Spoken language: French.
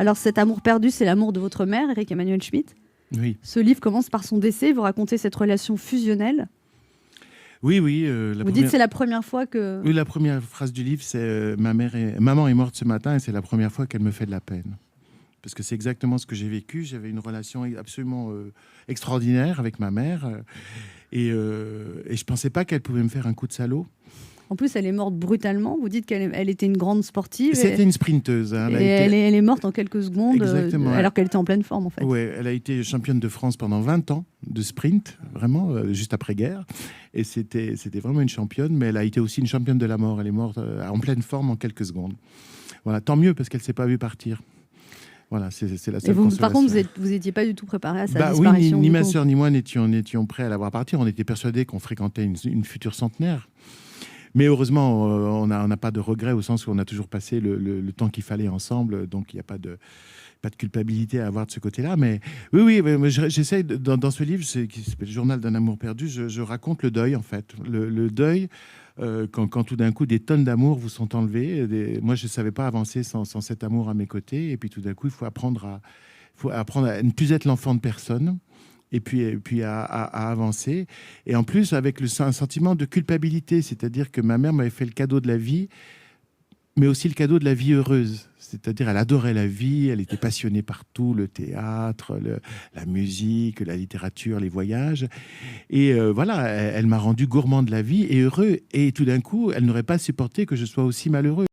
Alors cet amour perdu, c'est l'amour de votre mère, Éric Emmanuel Schmitt. Oui. Ce livre commence par son décès. Vous racontez cette relation fusionnelle. Oui. Vous dites que c'est la première fois que... Oui, la première phrase du livre, c'est Maman est morte ce matin et c'est la première fois qu'elle me fait de la peine. Parce que c'est exactement ce que j'ai vécu. J'avais une relation absolument extraordinaire avec ma mère. Et je ne pensais pas qu'elle pouvait me faire un coup de salaud. En plus, elle est morte brutalement. Vous dites qu'elle était une grande sportive. C'était une sprinteuse. Hein. Elle est morte en quelques secondes, alors qu'elle était en pleine forme, en fait. Oui, elle a été championne de France pendant 20 ans de sprint, vraiment, juste après-guerre. Et c'était vraiment une championne, mais elle a été aussi une championne de la mort. Elle est morte en pleine forme en quelques secondes. Voilà, tant mieux, parce qu'elle ne s'est pas vue partir. Voilà, c'est la seule consolation. Par contre, vous n'étiez pas du tout préparé à sa disparition. Oui, ni ma sœur ni moi n'étions prêts à la voir partir. On était persuadés qu'on fréquentait une future centenaire. Mais heureusement, on n'a pas de regret au sens où on a toujours passé le temps qu'il fallait ensemble. Donc, il n'y a pas de culpabilité à avoir de ce côté-là. Mais oui, j'essaie, dans ce livre qui s'appelle « Journal d'un amour perdu », je raconte le deuil, en fait. Le deuil, quand tout d'un coup, des tonnes d'amour vous sont enlevées. Moi, je ne savais pas avancer sans cet amour à mes côtés. Et puis, tout d'un coup, il faut apprendre à ne plus être l'enfant de personne. Et puis à avancer. Et en plus, avec un sentiment de culpabilité, c'est-à-dire que ma mère m'avait fait le cadeau de la vie, mais aussi le cadeau de la vie heureuse. C'est-à-dire, elle adorait la vie, elle était passionnée par tout, le théâtre, la musique, la littérature, les voyages. Et voilà, elle m'a rendu gourmand de la vie et heureux. Et tout d'un coup, elle n'aurait pas supporté que je sois aussi malheureux.